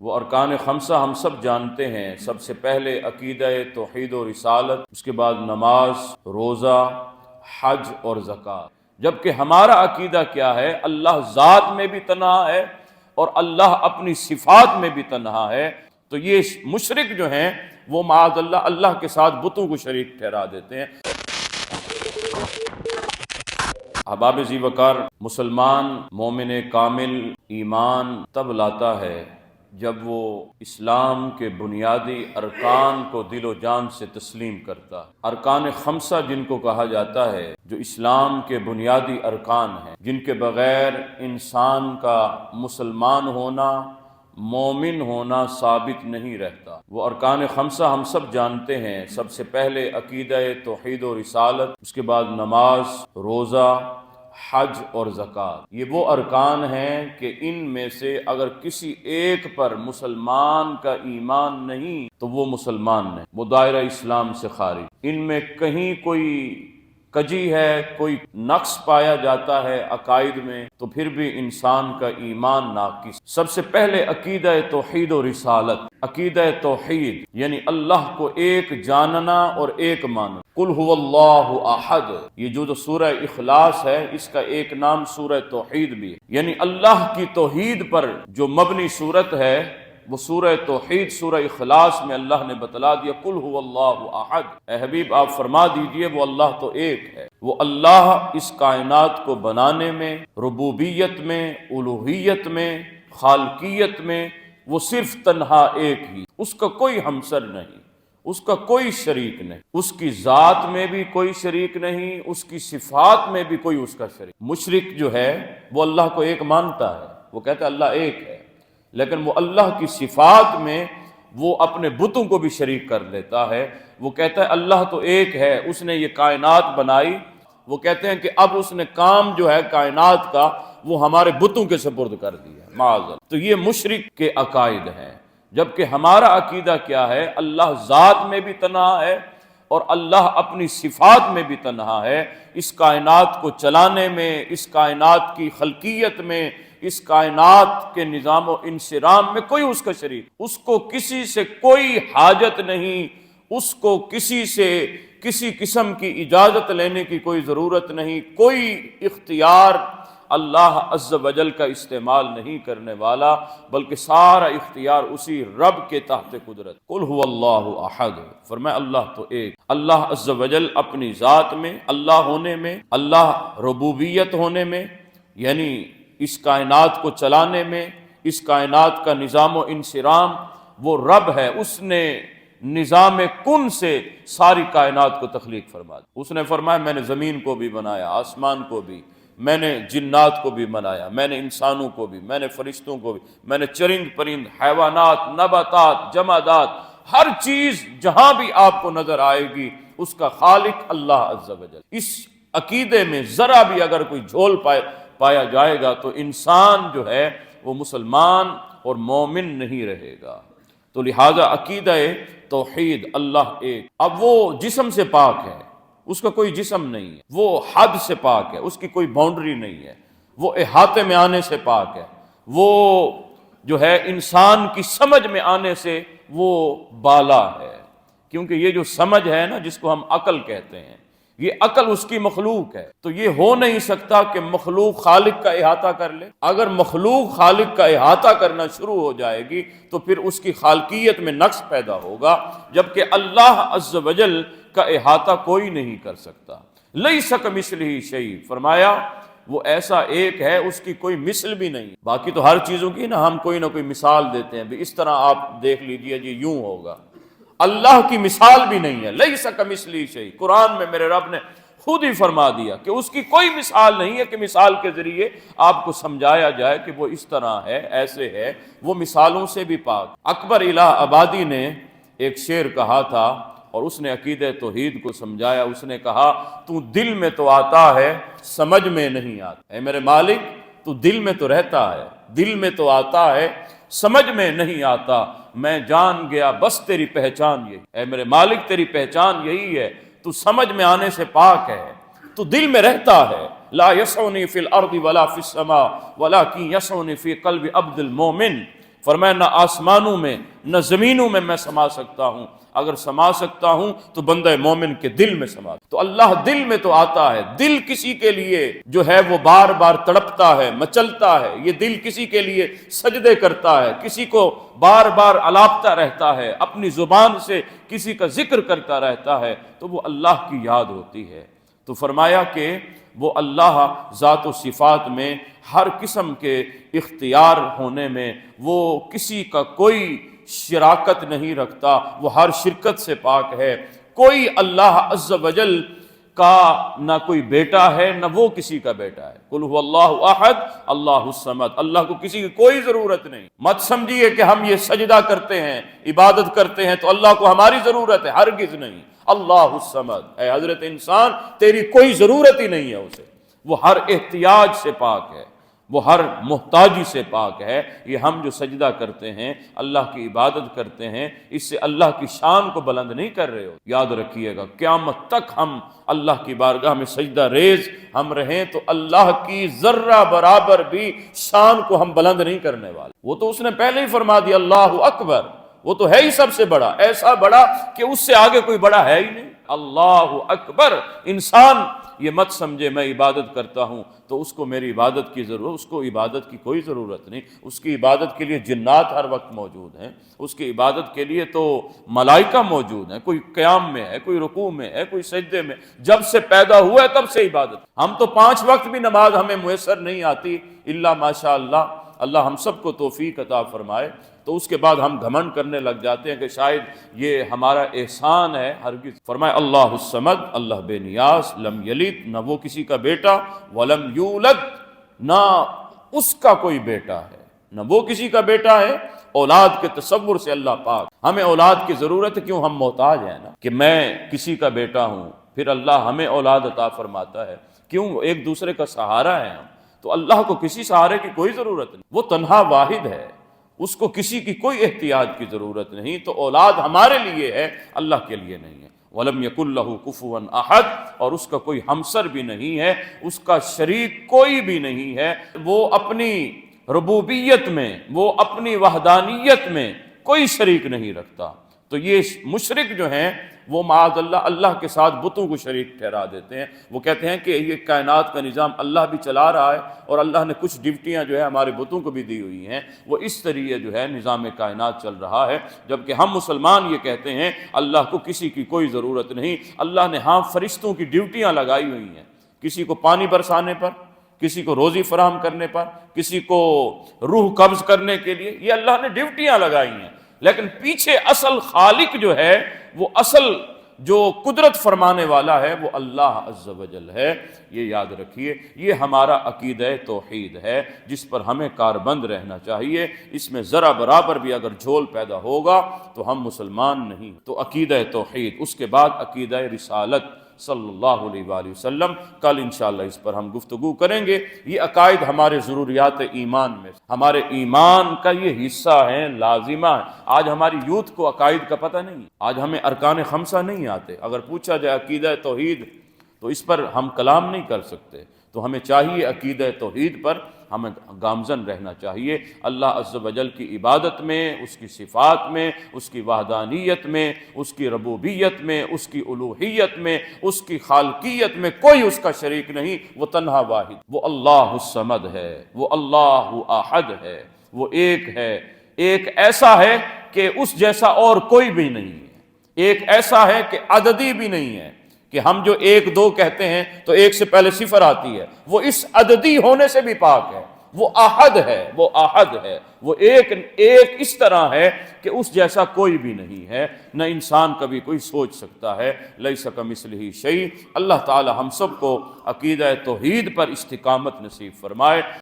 وہ ارکان خمسہ ہم سب جانتے ہیں۔ سب سے پہلے عقیدہ توحید و رسالت، اس کے بعد نماز، روزہ، حج اور زکوٰۃ۔ جبکہ ہمارا عقیدہ کیا ہے؟ اللہ ذات میں بھی تنہا ہے اور اللہ اپنی صفات میں بھی تنہا ہے۔ تو یہ مشرک جو ہیں وہ معاذ اللہ کے ساتھ بتوں کو شریک ٹھہرا دیتے ہیں۔ احباب ذی وقار، مسلمان مومن کامل ایمان تب لاتا ہے جب وہ اسلام کے بنیادی ارکان کو دل و جان سے تسلیم کرتا ہے۔ ارکان خمسہ جن کو کہا جاتا ہے، جو اسلام کے بنیادی ارکان ہیں، جن کے بغیر انسان کا مسلمان ہونا، مومن ہونا ثابت نہیں رہتا۔ وہ ارکان خمسہ ہم سب جانتے ہیں۔ سب سے پہلے عقیدہ توحید و رسالت، اس کے بعد نماز، روزہ، حج اور زکوٰۃ۔ یہ وہ ارکان ہیں کہ ان میں سے اگر کسی ایک پر مسلمان کا ایمان نہیں تو وہ مسلمان نہیں، وہ دائرہ اسلام سے خارج۔ ان میں کہیں کوئی کجی ہے، کوئی نقص پایا جاتا ہے عقائد میں، تو پھر بھی انسان کا ایمان ناقص۔ سب سے پہلے عقیدہ توحید و رسالت۔ عقیدہ توحید یعنی اللہ کو ایک جاننا اور ایک ماننا۔ قل هو اللہ احد، یہ جو سورہ اخلاص ہے، اس کا ایک نام سورہ توحید بھی ہے، یعنی اللہ کی توحید پر جو مبنی سورت ہے وہ سورہ توحید۔ سورہ اخلاص میں اللہ نے بتلا دیا قل هو اللہ احد، اے حبیب آپ فرما دیجئے وہ اللہ تو ایک ہے۔ وہ اللہ اس کائنات کو بنانے میں، ربوبیت میں، الوہیت میں، خالقیت میں وہ صرف تنہا ایک ہی، اس کا کوئی ہمسر نہیں، اس کا کوئی شریک نہیں، اس کی ذات میں بھی کوئی شریک نہیں، اس کی صفات میں بھی کوئی اس کا شریک۔ مشرک جو ہے وہ اللہ کو ایک مانتا ہے، وہ کہتا ہے اللہ ایک ہے، لیکن وہ اللہ کی صفات میں وہ اپنے بتوں کو بھی شریک کر دیتا ہے۔ وہ کہتا ہے اللہ تو ایک ہے، اس نے یہ کائنات بنائی، وہ کہتے ہیں کہ اب اس نے کام جو ہے کائنات کا وہ ہمارے بتوں کے سپرد کر دیا، معاذ اللہ۔ تو یہ مشرک کے عقائد ہیں۔ جبکہ ہمارا عقیدہ کیا ہے؟ اللہ ذات میں بھی تنہا ہے اور اللہ اپنی صفات میں بھی تنہا ہے۔ اس کائنات کو چلانے میں، اس کائنات کی خلقیت میں، اس کائنات کے نظام و انصرام میں کوئی اس کا شریک، اس کو کسی سے کوئی حاجت نہیں، اس کو کسی سے کسی قسم کی اجازت لینے کی کوئی ضرورت نہیں، کوئی اختیار اللہ عز و جل کا استعمال نہیں کرنے والا، بلکہ سارا اختیار اسی رب کے تحت قدرت۔ قل هو اللہ احد، فرمایا اللہ تو ایک۔ اللہ عز و جل اپنی ذات میں، اللہ ہونے میں، اللہ ربوبیت ہونے میں، یعنی اس کائنات کو چلانے میں، اس کائنات کا نظام و انصرام، وہ رب ہے۔ اس نے نظام کن سے ساری کائنات کو تخلیق فرما دی۔ اس نے فرمایا میں نے زمین کو بھی بنایا، آسمان کو بھی، میں نے جنات کو بھی بنایا، میں نے انسانوں کو بھی، میں نے فرشتوں کو بھی، میں نے چرند پرند، حیوانات، نباتات، جمادات، ہر چیز جہاں بھی آپ کو نظر آئے گی اس کا خالق اللہ عز و جل۔ اس عقیدے میں ذرا بھی اگر کوئی جھول پایا جائے گا تو انسان جو ہے وہ مسلمان اور مومن نہیں رہے گا۔ تو لہذا عقیدہ توحید، اللہ ایک۔ اب وہ جسم سے پاک ہے، اس کا کوئی جسم نہیں ہے، وہ حد سے پاک ہے، اس کی کوئی باؤنڈری نہیں ہے، وہ احاطے میں آنے سے پاک ہے، وہ جو ہے انسان کی سمجھ میں آنے سے وہ بالا ہے۔ کیونکہ یہ جو سمجھ ہے نا، جس کو ہم عقل کہتے ہیں، یہ عقل اس کی مخلوق ہے، تو یہ ہو نہیں سکتا کہ مخلوق خالق کا احاطہ کر لے۔ اگر مخلوق خالق کا احاطہ کرنا شروع ہو جائے گی تو پھر اس کی خالقیت میں نقص پیدا ہوگا، جبکہ اللہ عز و جل کا احاطہ کوئی نہیں کر سکتا۔ لیس کمثلہ شیء، فرمایا وہ ایسا ایک ہے، اس کی کوئی مثل بھی نہیں۔ باقی تو ہر چیزوں کی نا ہم کوئی نہ کوئی مثال دیتے ہیں، بھی اس طرح آپ دیکھ لیجئے جی یوں ہوگا، اللہ کی مثال بھی نہیں ہے۔ لیس کمثلہ شیء، قرآن میں میرے رب نے خود ہی فرما دیا کہ اس کی کوئی مثال نہیں ہے کہ مثال کے ذریعے آپ کو سمجھایا جائے کہ وہ اس طرح ہے، ایسے ہے، وہ مثالوں سے بھی پاک۔ اکبر الہ آبادی نے ایک شعر کہا تھا اور اس نے عقیدہ توحید کو سمجھایا۔ اس نے کہا تو دل میں تو آتا ہے، سمجھ میں نہیں آتا۔ اے میرے مالک تو دل میں تو رہتا ہے، دل میں تو آتا ہے، سمجھ میں نہیں آتا، میں جان گیا بس تیری پہچان یہی۔ اے میرے مالک تیری پہچان یہی ہے، تو سمجھ میں آنے سے پاک ہے، تو دل میں رہتا ہے۔ لا یسعنی فی الارض ولا فی السماء ولکن یسعنی فی قلب عبد المومن، فرمایا نہ آسمانوں میں نہ زمینوں میں سما سکتا ہوں، اگر سما سکتا ہوں تو بندہ مومن کے دل میں سما۔ تو اللہ دل میں تو آتا ہے، دل کسی کے لیے جو ہے وہ بار بار تڑپتا ہے، مچلتا ہے، یہ دل کسی کے لیے سجدے کرتا ہے، کسی کو بار بار الاپتا رہتا ہے، اپنی زبان سے کسی کا ذکر کرتا رہتا ہے، تو وہ اللہ کی یاد ہوتی ہے۔ تو فرمایا کہ وہ اللہ ذات و صفات میں ہر قسم کے اختیار ہونے میں وہ کسی کا کوئی شراکت نہیں رکھتا، وہ ہر شرکت سے پاک ہے۔ کوئی اللہ عز و جل کا نہ کوئی بیٹا ہے نہ وہ کسی کا بیٹا ہے۔ قل هو اللہ احد اللہ الصمد، اللہ کو کسی کی کوئی ضرورت نہیں۔ مت سمجھیے کہ ہم یہ سجدہ کرتے ہیں، عبادت کرتے ہیں تو اللہ کو ہماری ضرورت ہے، ہرگز نہیں۔ اللہ الصمد، اے حضرت انسان تیری کوئی ضرورت ہی نہیں ہے اسے، وہ ہر احتیاج سے پاک ہے، وہ ہر محتاجی سے پاک ہے۔ یہ ہم جو سجدہ کرتے ہیں، اللہ کی عبادت کرتے ہیں، اس سے اللہ کی شان کو بلند نہیں کر رہے ہو۔ یاد رکھیے گا قیامت تک ہم اللہ کی بارگاہ میں سجدہ ریز ہم رہیں تو اللہ کی ذرہ برابر بھی شان کو ہم بلند نہیں کرنے والے۔ وہ تو اس نے پہلے ہی فرما دیا اللہ اکبر، وہ تو ہے ہی سب سے بڑا، ایسا بڑا کہ اس سے آگے کوئی بڑا ہے ہی نہیں۔ اللہ اکبر۔ انسان یہ مت سمجھے میں عبادت کرتا ہوں تو اس کو میری عبادت کی ضرورت، اس کو عبادت کی کوئی ضرورت نہیں۔ اس کی عبادت کے لیے جنات ہر وقت موجود ہیں، اس کی عبادت کے لیے تو ملائکہ موجود ہیں، کوئی قیام میں ہے، کوئی رکوع میں ہے، کوئی سجدے میں، جب سے پیدا ہوا ہے تب سے عبادت۔ ہم تو 5 وقت بھی نماز ہمیں میسر نہیں آتی الا ماشاء اللہ، اللہ ہم سب کو توفیق عطا فرمائے۔ تو اس کے بعد ہم گھمنڈ کرنے لگ جاتے ہیں کہ شاید یہ ہمارا احسان ہے، ہرگز۔ فرمایا اللہ الصمد، اللہ بے نیاز، لم یلد، نہ وہ کسی کا بیٹا، ولم یولد، نہ اس کا کوئی بیٹا ہے، نہ وہ کسی کا بیٹا ہے۔ اولاد کے تصور سے اللہ پاک، ہمیں اولاد کی ضرورت ہے، کیوں ہم محتاج ہیں نا کہ میں کسی کا بیٹا ہوں، پھر اللہ ہمیں اولاد عطا فرماتا ہے، کیوں ایک دوسرے کا سہارا ہے ہم۔ تو اللہ کو کسی سہارے کی کوئی ضرورت نہیں، وہ تنہا واحد ہے، اس کو کسی کی کوئی احتیاج کی ضرورت نہیں۔ تو اولاد ہمارے لیے ہے، اللہ کے لیے نہیں ہے۔ وَلَمْ يَكُنْ لَهُ كُفُوًا أَحَدٌ، اور اس کا کوئی ہمسر بھی نہیں ہے، اس کا شریک کوئی بھی نہیں ہے۔ وہ اپنی ربوبیت میں، وہ اپنی وحدانیت میں کوئی شریک نہیں رکھتا۔ تو یہ مشرک جو ہیں وہ معاذ اللہ اللہ کے ساتھ بتوں کو شریک ٹھہرا دیتے ہیں۔ وہ کہتے ہیں کہ یہ کائنات کا نظام اللہ بھی چلا رہا ہے اور اللہ نے کچھ ڈیوٹیاں جو ہے ہمارے بتوں کو بھی دی ہوئی ہیں، وہ اس طریقے جو ہے نظام کائنات چل رہا ہے۔ جبکہ ہم مسلمان یہ کہتے ہیں اللہ کو کسی کی کوئی ضرورت نہیں۔ اللہ نے ہاں فرشتوں کی ڈیوٹیاں لگائی ہوئی ہیں، کسی کو پانی برسانے پر، کسی کو روزی فراہم کرنے پر، کسی کو روح قبض کرنے کے لیے، یہ اللہ نے ڈیوٹیاں لگائی ہیں۔ لیکن پیچھے اصل خالق جو ہے، وہ اصل جو قدرت فرمانے والا ہے، وہ اللہ عز و جل ہے۔ یہ یاد رکھیے، یہ ہمارا عقیدہ توحید ہے جس پر ہمیں کاربند رہنا چاہیے۔ اس میں ذرا برابر بھی اگر جھول پیدا ہوگا تو ہم مسلمان نہیں۔ تو عقیدہ توحید، اس کے بعد عقیدہ رسالت صلی اللہ علیہ وآلہ وسلم، کل انشاءاللہ اس پر ہم گفتگو کریں گے۔ یہ عقائد ہمارے ضروریات ایمان میں، ہمارے ایمان کا یہ حصہ ہیں، لازمہ ہیں۔ آج ہماری یوتھ کو عقائد کا پتہ نہیں، آج ہمیں ارکان خمسہ نہیں آتے۔ اگر پوچھا جائے عقیدہ توحید تو اس پر ہم کلام نہیں کر سکتے۔ تو ہمیں چاہیے عقیدہ توحید پر ہمیں گامزن رہنا چاہیے، اللہ عز و جل کی عبادت میں، اس کی صفات میں، اس کی وحدانیت میں، اس کی ربوبیت میں، اس کی الوہیت میں، اس کی خالقیت میں کوئی اس کا شریک نہیں۔ وہ تنہا واحد، وہ اللہ الصمد ہے، وہ اللہ احد ہے، وہ ایک ہے، ایک ایسا ہے کہ اس جیسا اور کوئی بھی نہیں ہے، ایک ایسا ہے کہ عددی بھی نہیں ہے کہ ہم جو 1 2 کہتے ہیں تو 1 سے پہلے صفر آتی ہے، وہ اس عددی ہونے سے بھی پاک ہے، وہ احد ہے، وہ احد ہے، وہ ایک اس طرح ہے کہ اس جیسا کوئی بھی نہیں ہے، نہ انسان کبھی کوئی سوچ سکتا ہے۔ لیس کمثلہ شیء۔ اللہ تعالی ہم سب کو عقیدہ توحید پر استقامت نصیب فرمائے۔